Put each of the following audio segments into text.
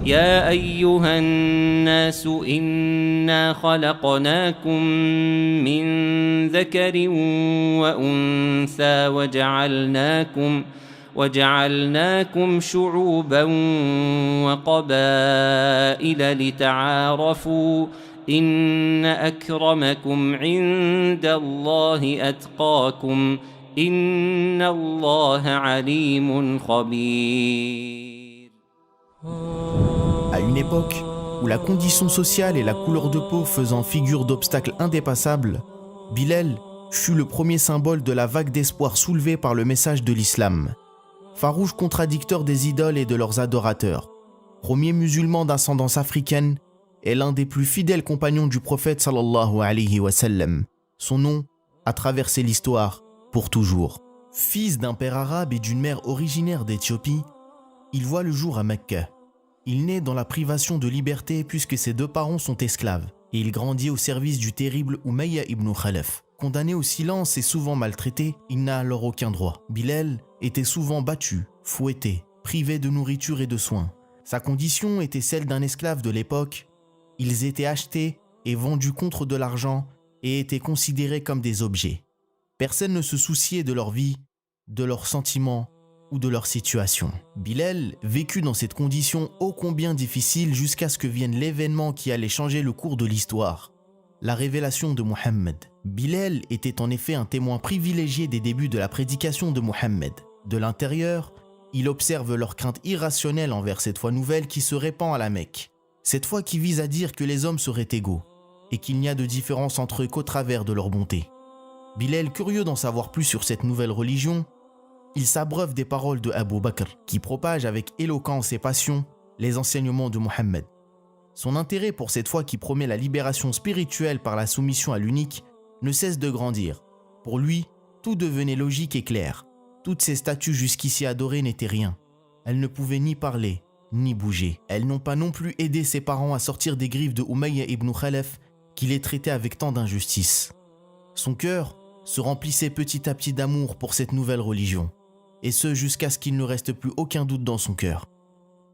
يا أيها الناس إنا خلقناكم من ذكر وأنثى وجعلناكم شعوبا وقبائل لتعارفوا إن أكرمكم عند الله أتقاكم إن الله عليم خبير. À une époque où la condition sociale et la couleur de peau faisant figure d'obstacles indépassables, Bilal fut le premier symbole de la vague d'espoir soulevée par le message de l'islam. Farouche contradicteur des idoles et de leurs adorateurs, premier musulman d'ascendance africaine et l'un des plus fidèles compagnons du prophète sallallahu alayhi wa sallam. Son nom a traversé l'histoire pour toujours. Fils d'un père arabe et d'une mère originaire d'Éthiopie, il voit le jour à Mecca. Il naît dans la privation de liberté puisque ses deux parents sont esclaves et il grandit au service du terrible Umayya ibn Khalaf. Condamné au silence et souvent maltraité, il n'a alors aucun droit. Bilal était souvent battu, fouetté, privé de nourriture et de soins. Sa condition était celle d'un esclave de l'époque. Ils étaient achetés et vendus contre de l'argent et étaient considérés comme des objets. Personne ne se souciait de leur vie, de leurs sentiments ou de leur situation. Bilal vécut dans cette condition ô combien difficile jusqu'à ce que vienne l'événement qui allait changer le cours de l'histoire, la révélation de Mohammed. Bilal était en effet un témoin privilégié des débuts de la prédication de Mohammed. De l'intérieur, il observe leur crainte irrationnelle envers cette foi nouvelle qui se répand à la Mecque. Cette foi qui vise à dire que les hommes seraient égaux et qu'il n'y a de différence entre eux qu'au travers de leur bonté. Bilal, curieux d'en savoir plus sur cette nouvelle religion, il s'abreuve des paroles de Abu Bakr, qui propage avec éloquence et passion les enseignements de Mohammed. Son intérêt pour cette foi qui promet la libération spirituelle par la soumission à l'unique ne cesse de grandir. Pour lui, tout devenait logique et clair. Toutes ces statues jusqu'ici adorées n'étaient rien. Elles ne pouvaient ni parler, ni bouger. Elles n'ont pas non plus aidé ses parents à sortir des griffes de Umayya ibn Khalaf, qui les traitait avec tant d'injustice. Son cœur se remplissait petit à petit d'amour pour cette nouvelle religion, et ce jusqu'à ce qu'il ne reste plus aucun doute dans son cœur.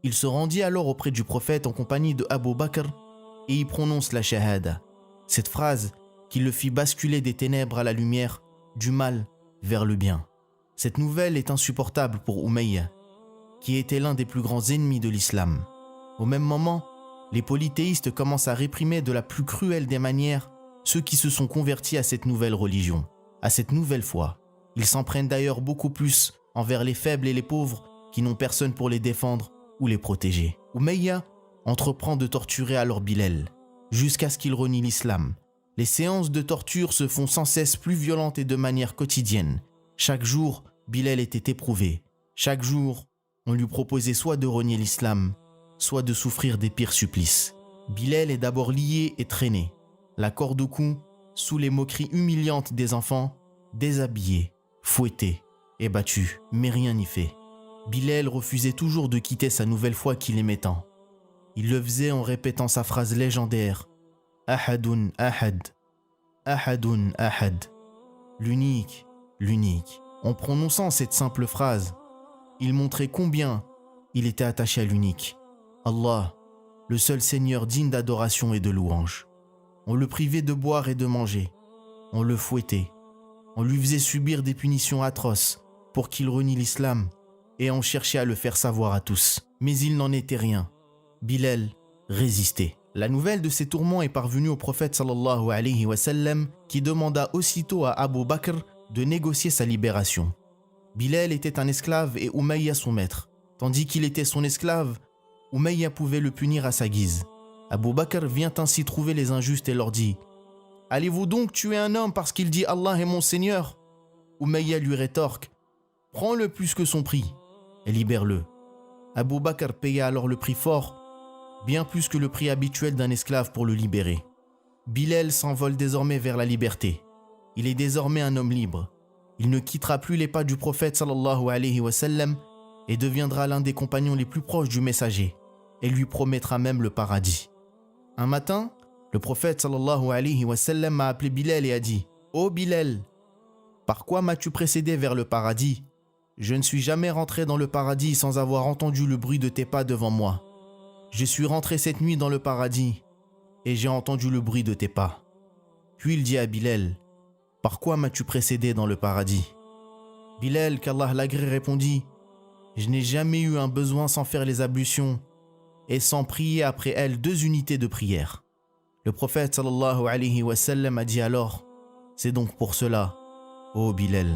Il se rendit alors auprès du prophète en compagnie de Abu Bakr et y prononce la shahada, cette phrase qui le fit basculer des ténèbres à la lumière, du mal vers le bien. Cette nouvelle est insupportable pour Umayya, qui était l'un des plus grands ennemis de l'islam. Au même moment, les polythéistes commencent à réprimer de la plus cruelle des manières ceux qui se sont convertis à cette nouvelle religion, à cette nouvelle foi. Ils s'en prennent d'ailleurs beaucoup plus envers les faibles et les pauvres qui n'ont personne pour les défendre ou les protéger. Umayya entreprend de torturer alors Bilal, jusqu'à ce qu'il renie l'islam. Les séances de torture se font sans cesse plus violentes et de manière quotidienne. Chaque jour, Bilal était éprouvé. Chaque jour, on lui proposait soit de renier l'islam, soit de souffrir des pires supplices. Bilal est d'abord lié et traîné, la corde au cou, sous les moqueries humiliantes des enfants, déshabillé, fouetté et battu, mais rien n'y fait. Bilal refusait toujours de quitter sa nouvelle foi qu'il aimait tant. Il le faisait en répétant sa phrase légendaire « Ahadun ahad, ahadun ahad » l'unique, l'unique. En prononçant cette simple phrase, il montrait combien il était attaché à l'unique. Allah, le seul Seigneur digne d'adoration et de louange. On le privait de boire et de manger. On le fouettait. On lui faisait subir des punitions atroces pour qu'il renie l'islam et on cherchait à le faire savoir à tous. Mais il n'en était rien. Bilal résistait. La nouvelle de ces tourments est parvenue au prophète sallallahu alayhi wa sallam qui demanda aussitôt à Abu Bakr de négocier sa libération. Bilal était un esclave et Umayya son maître. Tandis qu'il était son esclave, Umayya pouvait le punir à sa guise. Abu Bakr vient ainsi trouver les injustes et leur dit « Allez-vous donc tuer un homme parce qu'il dit « Allah est mon Seigneur » Umayya lui rétorque « Prends-le plus que son prix et libère-le. » Abu Bakr paya alors le prix fort, bien plus que le prix habituel d'un esclave pour le libérer. Bilal s'envole désormais vers la liberté. Il est désormais un homme libre. Il ne quittera plus les pas du prophète sallallahu alayhi wa sallam et deviendra l'un des compagnons les plus proches du messager et lui promettra même le paradis. Un matin, le prophète sallallahu alayhi wa sallam a appelé Bilal et a dit « Ô Bilal, par quoi m'as-tu précédé vers le paradis ? Je ne suis jamais rentré dans le paradis sans avoir entendu le bruit de tes pas devant moi. Je suis rentré cette nuit dans le paradis et j'ai entendu le bruit de tes pas. » Puis il dit à Bilal, « Par quoi m'as-tu précédé dans le paradis ?» Bilal, qu'Allah l'agrée, répondit, « Je n'ai jamais eu un besoin sans faire les ablutions et sans prier après elles 2 unités de prière. » Le prophète sallallahu alayhi wa sallam a dit alors, « C'est donc pour cela, ô Bilal. »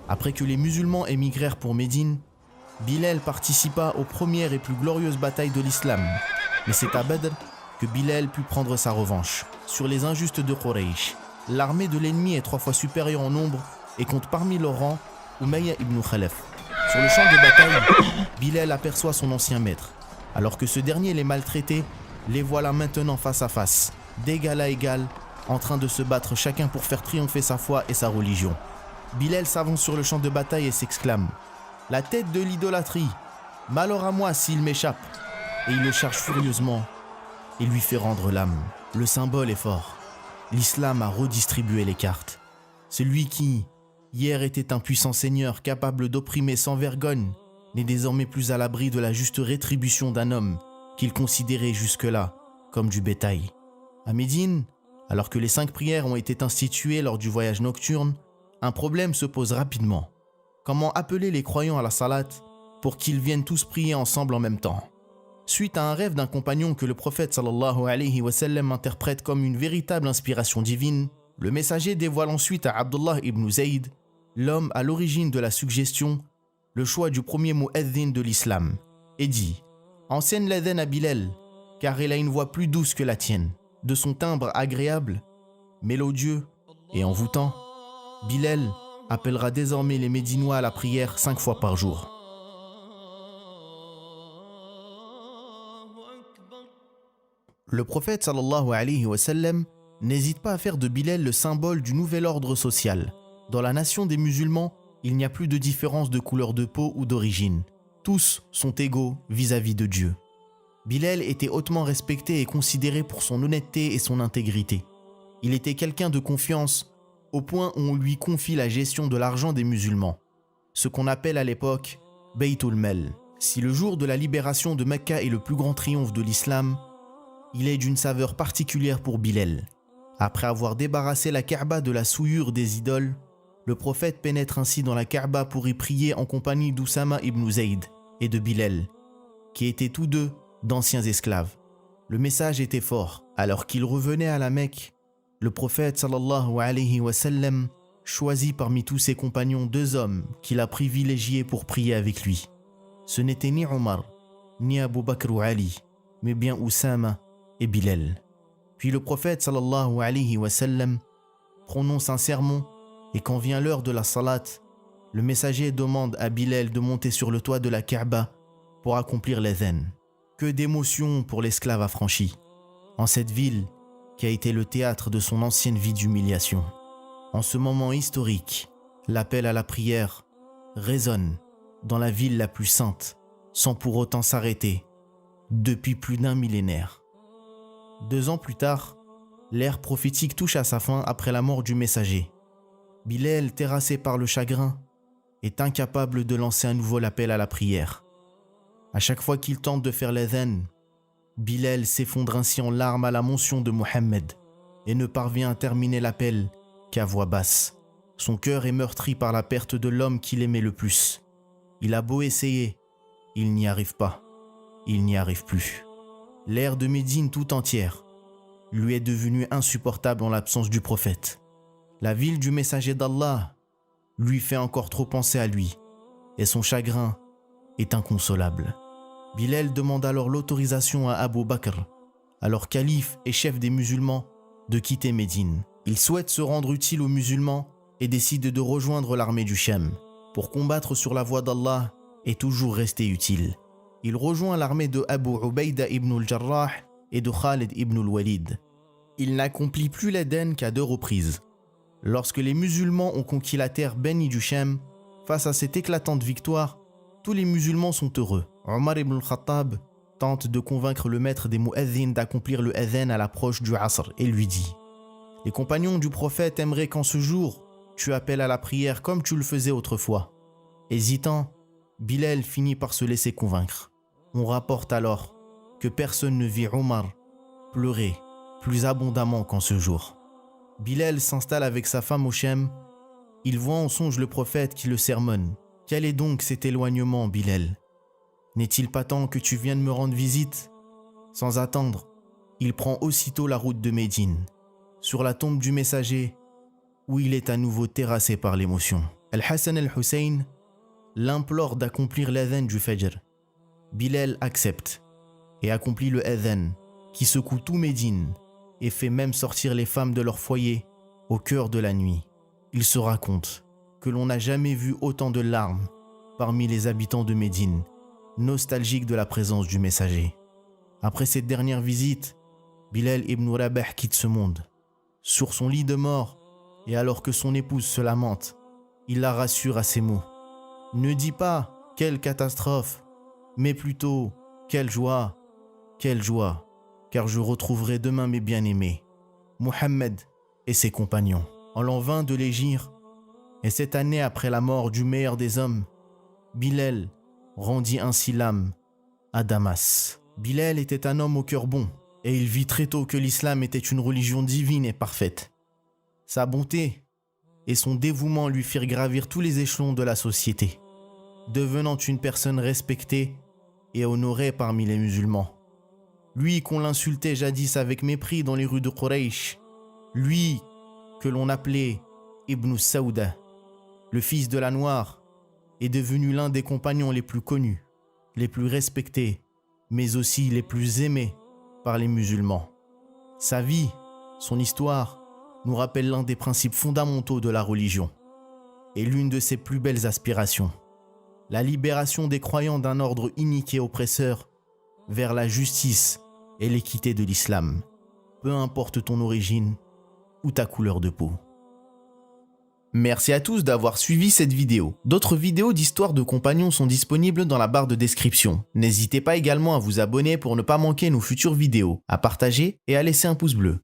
Après que les musulmans émigrèrent pour Médine, Bilal participa aux premières et plus glorieuses batailles de l'islam. Mais c'est à Badr que Bilal put prendre sa revanche sur les injustes de Quraysh. L'armée de l'ennemi est 3 fois supérieure en nombre et compte parmi leurs rangs Umayya ibn Khalaf. Sur le champ de bataille, Bilal aperçoit son ancien maître. Alors que ce dernier les maltraitait, les voilà maintenant face à face, d'égal à égal, en train de se battre chacun pour faire triompher sa foi et sa religion. Bilal s'avance sur le champ de bataille et s'exclame, « La tête de l'idolâtrie, malheur à moi s'il m'échappe !» Et il le charge furieusement et lui fait rendre l'âme. Le symbole est fort. L'islam a redistribué les cartes. Celui qui, hier, était un puissant seigneur capable d'opprimer sans vergogne, n'est désormais plus à l'abri de la juste rétribution d'un homme qu'il considérait jusque-là comme du bétail. À Médine, alors que les 5 prières ont été instituées lors du voyage nocturne, un problème se pose rapidement. Comment appeler les croyants à la salat pour qu'ils viennent tous prier ensemble en même temps? Suite à un rêve d'un compagnon que le prophète sallallahu alayhi wa sallam interprète comme une véritable inspiration divine, le messager dévoile ensuite à Abdullah ibn Zayd, l'homme à l'origine de la suggestion, le choix du premier mu'adhin de l'islam, et dit « Enseigne l'adhan à Bilal, car il a une voix plus douce que la tienne, de son timbre agréable, mélodieux et envoûtant. Bilal appellera désormais les Médinois à la prière 5 fois par jour. » Le prophète sallallahu alayhi wa sallam n'hésite pas à faire de Bilal le symbole du nouvel ordre social. Dans la nation des musulmans, il n'y a plus de différence de couleur de peau ou d'origine. Tous sont égaux vis-à-vis de Dieu. Bilal était hautement respecté et considéré pour son honnêteté et son intégrité. Il était quelqu'un de confiance au point où on lui confie la gestion de l'argent des musulmans, ce qu'on appelle à l'époque Baytul Mal. Si le jour de la libération de Mecca est le plus grand triomphe de l'islam, il est d'une saveur particulière pour Bilal. Après avoir débarrassé la Kaaba de la souillure des idoles, le prophète pénètre ainsi dans la Kaaba pour y prier en compagnie d'Oussama ibn Zayd et de Bilal, qui étaient tous deux d'anciens esclaves. Le message était fort. Alors qu'il revenait à la Mecque, le prophète sallallahu alayhi wa sallam choisit parmi tous ses compagnons 2 hommes qu'il a privilégiés pour prier avec lui. Ce n'était ni Omar, ni Abu Bakr ou Ali, mais bien Oussama et Bilal. Puis le prophète sallallahu alayhi wa sallam prononce un sermon et quand vient l'heure de la salat, le messager demande à Bilal de monter sur le toit de la Kaaba pour accomplir l'adhan. Que d'émotions pour l'esclave affranchi, en cette ville qui a été le théâtre de son ancienne vie d'humiliation. En ce moment historique, l'appel à la prière résonne dans la ville la plus sainte, sans pour autant s'arrêter, depuis plus d'1 millénaire. 2 ans plus tard, l'ère prophétique touche à sa fin après la mort du messager. Bilal, terrassé par le chagrin, est incapable de lancer à nouveau l'appel à la prière. À chaque fois qu'il tente de faire l'adhan, Bilal s'effondre ainsi en larmes à la mention de Mohammed et ne parvient à terminer l'appel qu'à voix basse. Son cœur est meurtri par la perte de l'homme qu'il aimait le plus. Il a beau essayer, il n'y arrive pas, il n'y arrive plus. L'ère de Médine tout entière lui est devenue insupportable en l'absence du prophète. La ville du messager d'Allah lui fait encore trop penser à lui et son chagrin est inconsolable. Bilal demande alors l'autorisation à Abu Bakr, alors calife et chef des musulmans, de quitter Médine. Il souhaite se rendre utile aux musulmans et décide de rejoindre l'armée du Sham pour combattre sur la voie d'Allah et toujours rester utile. Il rejoint l'armée de Abu Ubaïda ibn al-Jarrah et de Khalid ibn al-Walid. Il n'accomplit plus l'adhan qu'à 2 reprises. Lorsque les musulmans ont conquis la terre bénie du Sham, face à cette éclatante victoire, tous les musulmans sont heureux. Omar ibn al-Khattab tente de convaincre le maître des mu'adhin d'accomplir le adhan à l'approche du Asr et lui dit « Les compagnons du prophète aimeraient qu'en ce jour, tu appelles à la prière comme tu le faisais autrefois. » Hésitant, Bilal finit par se laisser convaincre. On rapporte alors que personne ne vit Omar pleurer plus abondamment qu'en ce jour. Bilal s'installe avec sa femme au Chem. Il voit en songe le prophète qui le sermonne. « Quel est donc cet éloignement, Bilal? N'est-il pas temps que tu viennes me rendre visite ?» Sans attendre, il prend aussitôt la route de Médine, sur la tombe du messager, où il est à nouveau terrassé par l'émotion. Al-Hassan al-Hussein l'implore d'accomplir l'adhan du Fajr. Bilal accepte et accomplit le adhan qui secoue tout Médine et fait même sortir les femmes de leur foyer au cœur de la nuit. Il se raconte que l'on n'a jamais vu autant de larmes parmi les habitants de Médine, nostalgiques de la présence du messager. Après cette dernière visite, Bilal ibn Rabah quitte ce monde. Sur son lit de mort, et alors que son épouse se lamente, il la rassure à ces mots. « Ne dis pas « quelle catastrophe », mais plutôt « quelle joie, car je retrouverai demain mes bien-aimés, Mohammed et ses compagnons. » En l'an 20 de l'Hégire, et cette année après la mort du meilleur des hommes, Bilal rendit ainsi l'âme à Damas. Bilal était un homme au cœur bon, et il vit très tôt que l'islam était une religion divine et parfaite. Sa bonté et son dévouement lui firent gravir tous les échelons de la société, devenant une personne respectée et honorée parmi les musulmans. Lui qu'on l'insultait jadis avec mépris dans les rues de Quraysh, lui que l'on appelait Ibn Saouda, le fils de la Noire, est devenu l'un des compagnons les plus connus, les plus respectés, mais aussi les plus aimés par les musulmans. Sa vie, son histoire, nous rappelle l'un des principes fondamentaux de la religion et l'une de ses plus belles aspirations, la libération des croyants d'un ordre inique et oppresseur vers la justice et l'équité de l'islam, peu importe ton origine ou ta couleur de peau. Merci à tous d'avoir suivi cette vidéo. D'autres vidéos d'histoire de compagnons sont disponibles dans la barre de description. N'hésitez pas également à vous abonner pour ne pas manquer nos futures vidéos, à partager et à laisser un pouce bleu.